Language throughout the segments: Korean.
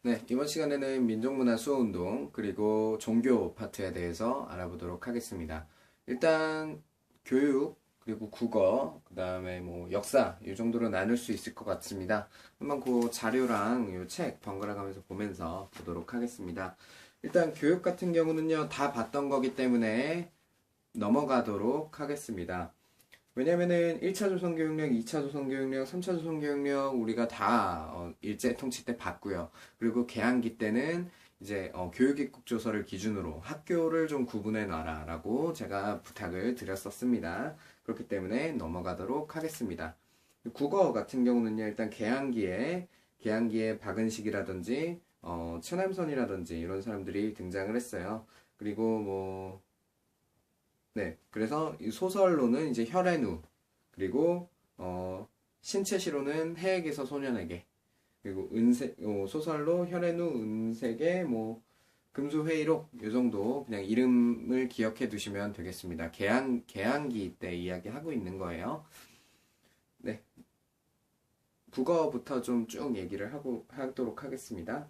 네, 이번 시간에는 민족문화 수호운동 그리고 종교 파트에 대해서 알아보도록 하겠습니다. 일단 교육 그리고 국어 그 다음에 뭐 역사 이 정도로 나눌 수 있을 것 같습니다. 한번 그 자료랑 이 책 번갈아 가면서 보면서 보도록 하겠습니다. 일단 교육 같은 경우는요 다 봤던 거기 때문에 넘어가도록 하겠습니다. 왜냐면은 1차 조선교육령, 2차 조선교육령, 3차 조선교육령 우리가 다 일제통치 때 봤고요. 그리고 개항기 때는 이제 교육입국조서를 기준으로 학교를 좀 구분해 놔라라고 제가 부탁을 드렸었습니다. 그렇기 때문에 넘어가도록 하겠습니다. 국어 같은 경우는요, 일단 개항기에 박은식이라든지 최남선이라든지 이런 사람들이 등장을 했어요. 그리고 뭐 네, 그래서 이 소설로는 이제 혈앤우, 그리고 신체시로는 해에게서 소년에게, 그리고 소설로 혈앤우, 은색의 뭐 금수회의록 이 정도 그냥 이름을 기억해 두시면 되겠습니다. 개항기 때 이야기하고 있는 거예요. 네, 국어부터 좀 쭉 얘기를 하도록 하겠습니다.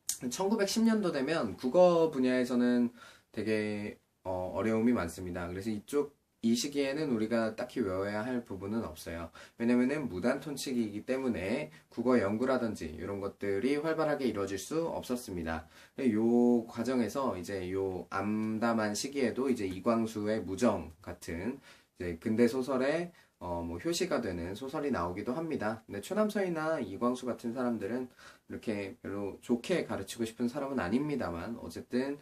1910년도 되면 국어 분야에서는 되게 어려움이 많습니다. 그래서 이 시기에는 우리가 딱히 외워야 할 부분은 없어요. 왜냐면은 무단통치기이기 때문에 국어 연구라든지 이런 것들이 활발하게 이루어질 수 없었습니다. 요 과정에서 이제 요 암담한 시기에도 이제 이광수의 무정 같은 이제 근대 소설의 뭐 효시가 되는 소설이 나오기도 합니다. 근데 최남서이나 이광수 같은 사람들은 이렇게 별로 좋게 가르치고 싶은 사람은 아닙니다만 어쨌든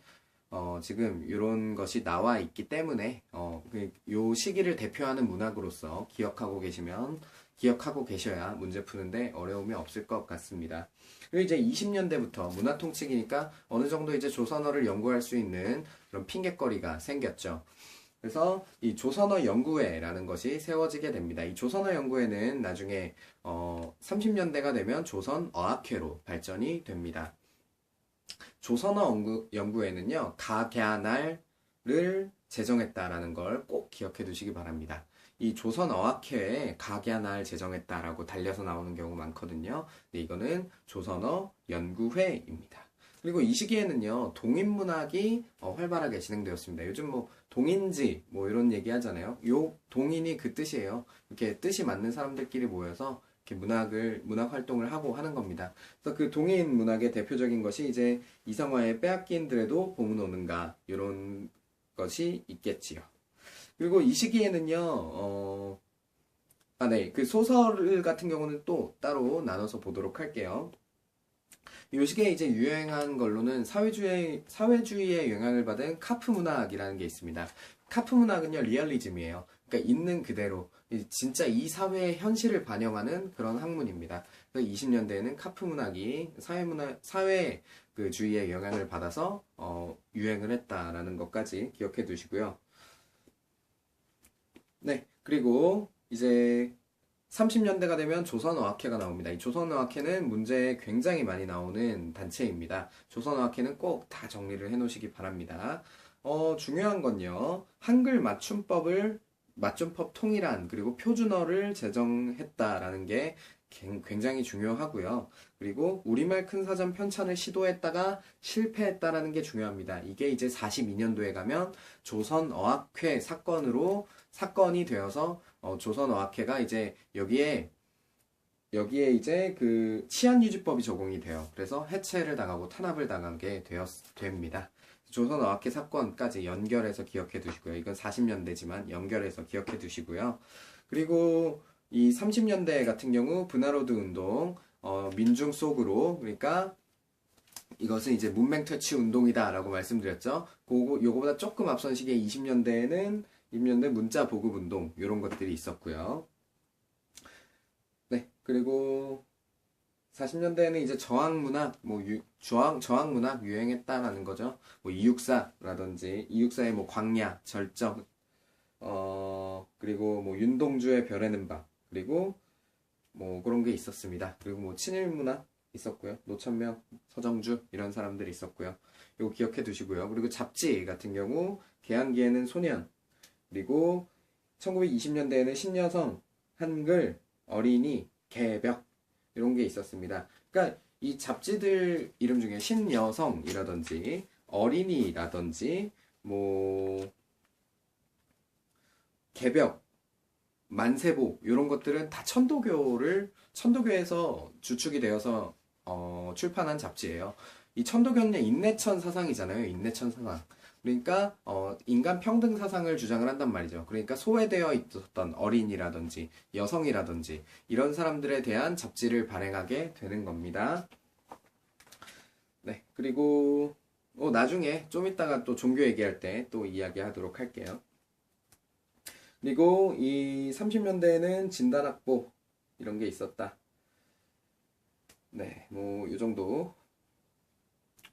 지금 이런 것이 나와 있기 때문에 요 시기를 대표하는 문학으로서 기억하고 계셔야 문제 푸는데 어려움이 없을 것 같습니다. 그리고 이제 20년대부터 문화통치기니까 어느 정도 이제 조선어를 연구할 수 있는 그런 핑곗거리가 생겼죠. 그래서 이 조선어 연구회라는 것이 세워지게 됩니다. 이 조선어 연구회는 나중에 30년대가 되면 조선어학회로 발전이 됩니다. 조선어 연구회는요, 가갸날을 제정했다라는 걸 꼭 기억해 두시기 바랍니다. 이 조선어학회에 가갸날 제정했다라고 달려서 나오는 경우 많거든요. 근데 이거는 조선어 연구회입니다. 그리고 이 시기에는요, 동인문학이 활발하게 진행되었습니다. 요즘 뭐 동인지 뭐 이런 얘기 하잖아요. 요 동인이 그 뜻이에요. 이렇게 뜻이 맞는 사람들끼리 모여서 이렇게 문학 활동을 하고 하는 겁니다. 그래서 그 동인 문학의 대표적인 것이 이제 이성화의 빼앗긴 들에도 봄은 오는가 이런 것이 있겠지요. 그리고 이 시기에는요, 네, 그 소설 같은 경우는 또 따로 나눠서 보도록 할게요. 요 시기에 이제 유행한 걸로는 사회주의의 영향을 받은 카프 문학이라는 게 있습니다. 카프 문학은요, 리얼리즘이에요. 그러니까 있는 그대로, 진짜 이 사회의 현실을 반영하는 그런 학문입니다. 그래서 20년대에는 카프 문학이 사회 그 주의의 영향을 받아서, 유행을 했다라는 것까지 기억해 두시고요. 네, 그리고 이제 30년대가 되면 조선어학회가 나옵니다. 이 조선어학회는 문제에 굉장히 많이 나오는 단체입니다. 조선어학회는 꼭 다 정리를 해 놓으시기 바랍니다. 중요한 건요. 한글 맞춤법 통일안, 그리고 표준어를 제정했다라는 게 굉장히 중요하고요. 그리고 우리말 큰 사전 편찬을 시도했다가 실패했다라는 게 중요합니다. 이게 이제 42년도에 가면 조선어학회 사건이 되어서 조선어학회가 이제 여기에 이제 그 치안유지법이 적용이 돼요. 그래서 해체를 당하고 탄압을 당하게 됩니다. 조선어학회 사건까지 연결해서 기억해 두시고요. 이건 40년대지만 연결해서 기억해 두시고요. 그리고 이 30년대 같은 경우 분화로드 운동, 민중 속으로, 그러니까 이것은 이제 문맹 퇴치 운동이다라고 말씀드렸죠. 요거보다 조금 앞선 시기에 20년대 문자 보급 운동 이런 것들이 있었고요. 네, 그리고 40년대에는 이제 저항문학, 저항문학 유행했다라는 거죠. 뭐 이육사의 뭐 광야, 절정, 그리고 뭐 윤동주의 별에는 밤, 그리고 뭐 그런 게 있었습니다. 그리고 뭐 친일문학 있었고요. 노천명, 서정주 이런 사람들이 있었고요. 이거 기억해 두시고요. 그리고 잡지 같은 경우 개항기에는 소년, 그리고 1920년대에는 신여성, 한글, 어린이, 개벽 이런 게 있었습니다. 그러니까 이 잡지들 이름 중에 신여성이라든지 어린이라든지 뭐 개벽, 만세보 이런 것들은 다 천도교에서 주축이 되어서 출판한 잡지예요. 이 천도교는 인내천 사상이잖아요. 인내천 사상. 그러니까 인간 평등 사상을 주장을 한단 말이죠. 그러니까 소외되어 있었던 어린이라든지 여성이라든지 이런 사람들에 대한 잡지를 발행하게 되는 겁니다. 네, 그리고 나중에 좀 이따가 또 종교 얘기할 때 또 이야기하도록 할게요. 그리고 이 30년대에는 진단학보 이런 게 있었다. 네, 뭐 이 정도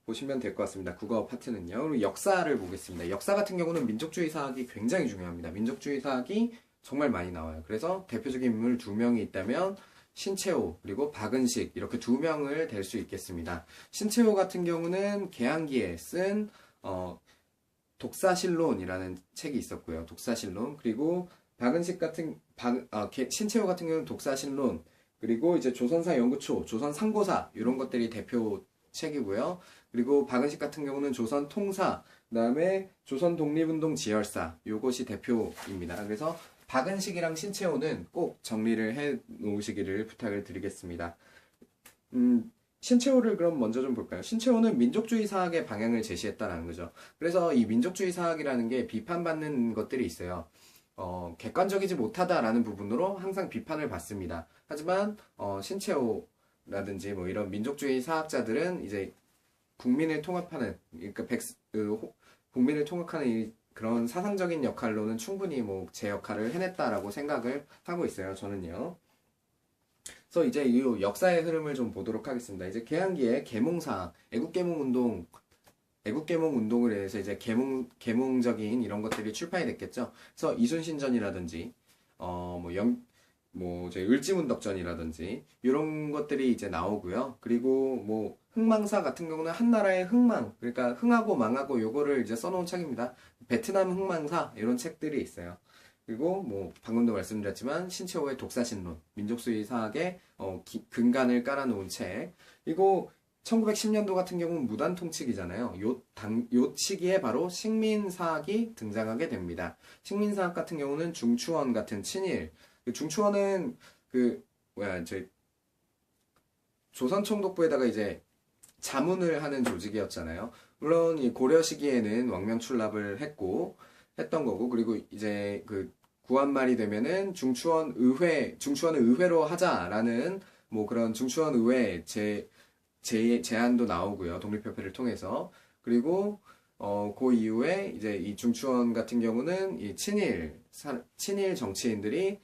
보시면 될 것 같습니다. 국어 파트는요. 그리고 역사를 보겠습니다. 역사 같은 경우는 민족주의 사학이 굉장히 중요합니다. 민족주의 사학이 정말 많이 나와요. 그래서 대표적인 인물 두 명이 있다면 신채호 그리고 박은식 이렇게 두 명을 댈 수 있겠습니다. 신채호 같은 경우는 개항기에 쓴 독사실론이라는 책이 있었고요. 독사실론. 그리고 박은식 같은 신채호 같은 경우는 독사실론. 그리고 이제 조선사 연구초, 조선 상고사 이런 것들이 대표 책이고요. 그리고 박은식 같은 경우는 조선 통사, 그다음에 조선 독립운동 지열사 요것이 대표입니다. 그래서 박은식이랑 신채호는 꼭 정리를 해 놓으시기를 부탁을 드리겠습니다. 신채호를 그럼 먼저 좀 볼까요? 신채호는 민족주의 사학의 방향을 제시했다라는 거죠. 그래서 이 민족주의 사학이라는 게 비판받는 것들이 있어요. 객관적이지 못하다라는 부분으로 항상 비판을 받습니다. 하지만 신채호라든지 뭐 이런 민족주의 사학자들은 이제 국민을 통합하는 그러니까 국민을 통합하는 그런 사상적인 역할로는 충분히 뭐 제 역할을 해냈다라고 생각을 하고 있어요. 저는요. 그래서 이제 이 역사의 흐름을 좀 보도록 하겠습니다. 이제 개항기에 개몽사, 애국개몽 운동을 해서 이제 개몽적인 이런 것들이 출판이 됐겠죠. 그래서 이순신전이라든지 저희 을지문덕전이라든지 이런 것들이 이제 나오고요. 그리고 뭐 흥망사 같은 경우는 한나라의 흥망, 그러니까 흥하고 망하고 요거를 이제 써놓은 책입니다. 베트남 흥망사 이런 책들이 있어요. 그리고 뭐 방금도 말씀드렸지만 신채호의 독사신론, 민족주의 사학의 근간을 깔아놓은 책. 그리고 1910년도 같은 경우는 무단통치기잖아요. 요 시기에 바로 식민사학이 등장하게 됩니다. 식민사학 같은 경우는 중추원 같은 친일. 중추원은 저희 조선총독부에다가 이제 자문을 하는 조직이었잖아요. 물론 이 고려 시기에는 왕명출납을 했던 거고, 그리고 이제 구한말이 되면은 중추원을 의회로 하자라는 뭐 그런 중추원 의회 제안도 나오고요. 독립협회를 통해서. 그리고 그 이후에 이제 이 중추원 같은 경우는 이 친일 정치인들이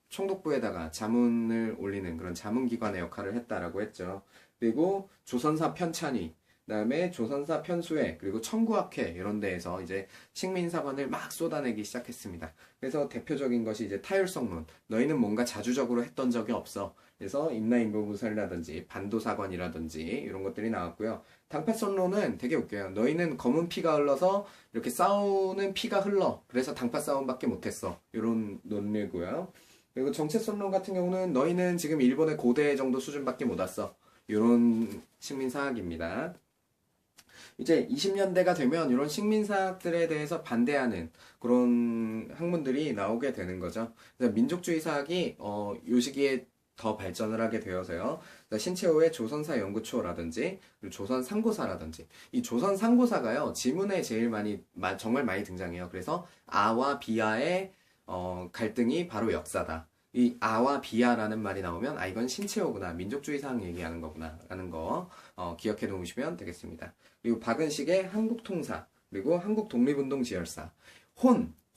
총독부에다가 자문을 올리는 그런 자문기관의 역할을 했다라고 했죠. 그리고 조선사 편찬위, 그다음에 조선사 편수회, 그리고 청구학회 이런 데에서 이제 식민사관을 막 쏟아내기 시작했습니다. 그래서 대표적인 것이 이제 타율성론. 너희는 뭔가 자주적으로 했던 적이 없어. 그래서 임나인보무설이라든지 반도사관이라든지 이런 것들이 나왔고요. 당파선론은 되게 웃겨요. 너희는 검은 피가 흘러서 이렇게 싸우는 피가 흘러. 그래서 당파 싸움밖에 못했어. 이런 논리고요. 그리고 정체성론 같은 경우는 너희는 지금 일본의 고대 정도 수준밖에 못 왔어. 이런 식민사학입니다. 이제 20년대가 되면 이런 식민사학들에 대해서 반대하는 그런 학문들이 나오게 되는 거죠. 그래서 민족주의 사학이 요 시기에 더 발전을 하게 되어서요. 신채호의 조선사 연구초라든지 그리고 조선 상고사라든지 이 조선 상고사가요 지문에 정말 많이 등장해요. 그래서 아와 비아의 갈등이 바로 역사다. 이 아와 비아라는 말이 나오면 이건 신채호구나, 민족주의 사학 얘기하는 거구나 라는 거 기억해 놓으시면 되겠습니다. 그리고 박은식의 한국통사, 그리고 한국독립운동 지열사.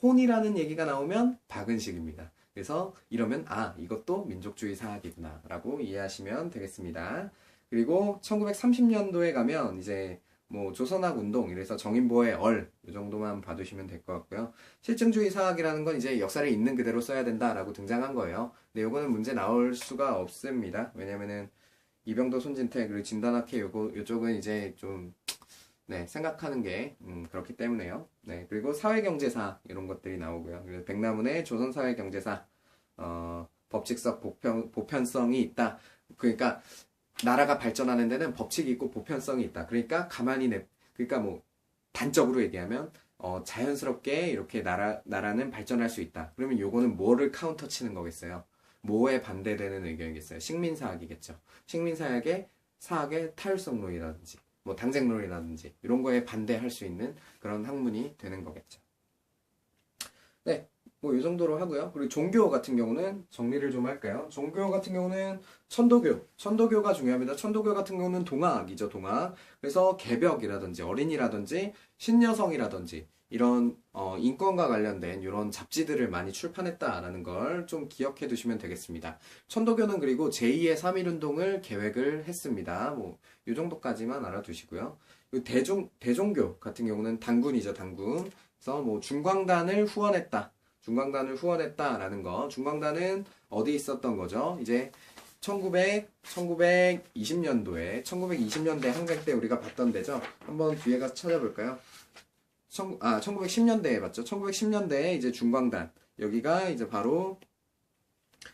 혼이라는 얘기가 나오면 박은식입니다. 그래서 이러면 이것도 민족주의 사학이구나 라고 이해하시면 되겠습니다. 그리고 1930년도에 가면 이제 뭐 조선학 운동, 이래서 정인보의 이 정도만 봐두시면 될 것 같고요. 실증주의 사학이라는 건 이제 역사를 있는 그대로 써야 된다라고 등장한 거예요. 근데 요거는 문제 나올 수가 없습니다. 왜냐면은 이병도 손진태 그리고 진단학회 요쪽은 이제 좀 생각하는 게 그렇기 때문에요. 네, 그리고 사회경제사 이런 것들이 나오고요. 그래서 백남훈의 조선사회경제사 법칙적 보편성이 있다. 그러니까 나라가 발전하는 데는 법칙이 있고 보편성이 있다. 그러니까 그러니까 뭐 단적으로 얘기하면 자연스럽게 이렇게 나라는 발전할 수 있다. 그러면 요거는 뭐를 카운터 치는 거겠어요? 뭐에 반대되는 의견이겠어요? 식민사학이겠죠. 사학의 타율성론이라든지 뭐 당쟁론이라든지 이런 거에 반대할 수 있는 그런 학문이 되는 거겠죠. 네, 뭐 이 정도로 하고요. 그리고 종교 같은 경우는 정리를 좀 할까요? 종교 같은 경우는 천도교가 중요합니다. 천도교 같은 경우는 동학이죠, 동학. 그래서 개벽이라든지 어린이라든지 신여성이라든지 이런 인권과 관련된 이런 잡지들을 많이 출판했다라는 걸 좀 기억해 두시면 되겠습니다. 천도교는 그리고 제2의 3.1운동을 계획을 했습니다. 뭐 이 정도까지만 알아두시고요. 그리고 대종교 같은 경우는 단군이죠, 단군. 그래서 뭐 중광단을 후원했다라는 거. 중광단은 어디 있었던 거죠? 이제 1920년대 항쟁 때 우리가 봤던 데죠. 한번 뒤에 가서 찾아볼까요? 1910년대에 봤죠. 1910년대에 이제 중광단. 여기가 이제 바로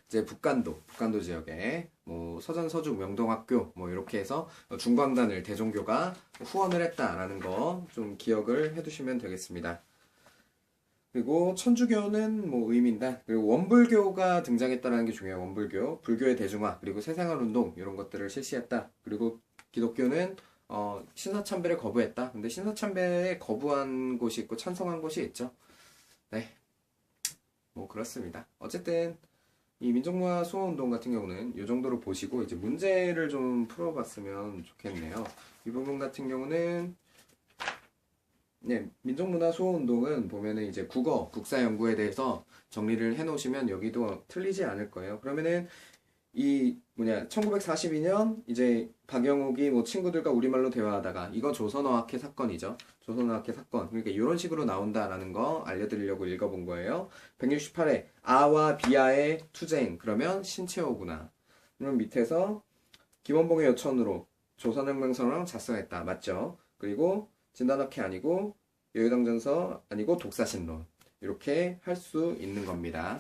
이제 북간도 지역에 뭐 서전, 서주, 명동학교 뭐 이렇게 해서 중광단을 대종교가 후원을 했다라는 거 좀 기억을 해두시면 되겠습니다. 그리고 천주교는 뭐 의미인다. 그리고 원불교가 등장했다는 게 중요해요. 원불교, 불교의 대중화, 그리고 새생활운동 이런 것들을 실시했다. 그리고 기독교는 신사참배를 거부했다. 근데 신사참배에 거부한 곳이 있고 찬성한 곳이 있죠. 네, 뭐 그렇습니다. 어쨌든 이 민족문화 수호운동 같은 경우는 이 정도로 보시고 이제 문제를 좀 풀어봤으면 좋겠네요. 이 부분 같은 경우는 네, 민족문화 수호운동은 보면은 이제 국사 연구에 대해서 정리를 해놓으시면 여기도 틀리지 않을 거예요. 그러면은 1942년 이제 박영욱이 뭐 친구들과 우리말로 대화하다가 이거 조선어학회 사건이죠. 조선어학회 사건. 그러니까 이런 식으로 나온다라는 거 알려드리려고 읽어본 거예요. 168회 아와 비아의 투쟁. 그러면 신채호구나. 그럼 밑에서 김원봉의 요청으로 조선혁명선언을 작성했다. 맞죠? 그리고 진단학회 아니고 여유당전서 아니고 독사신론 이렇게 할 수 있는 겁니다.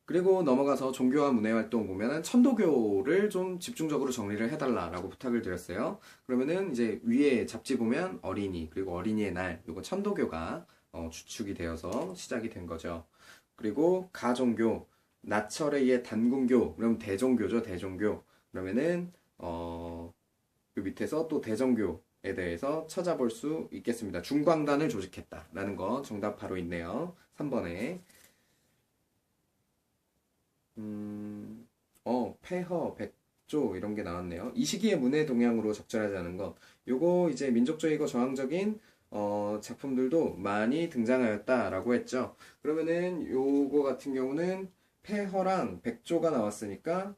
그리고 넘어가서 종교와 문화활동 보면은 천도교를 좀 집중적으로 정리를 해달라라고 부탁을 드렸어요. 그러면은 이제 위에 잡지 보면 어린이 그리고 어린이의 날 이거 천도교가 주축이 되어서 시작이 된 거죠. 그리고 가종교 나철에 의해 단군교 그럼 대종교죠 대종교 그러면은 그 밑에서 또 대종교에 대해서 찾아볼 수 있겠습니다. 중광단을 조직했다라는 거 정답 바로 있네요. 3번에 폐허, 백조 이런 게 나왔네요. 이 시기에 문해 동향으로 적절하지 않은 것. 요거 이제 민족주의고 저항적인 작품들도 많이 등장하였다라고 했죠. 그러면은 요거 같은 경우는 폐허랑 백조가 나왔으니까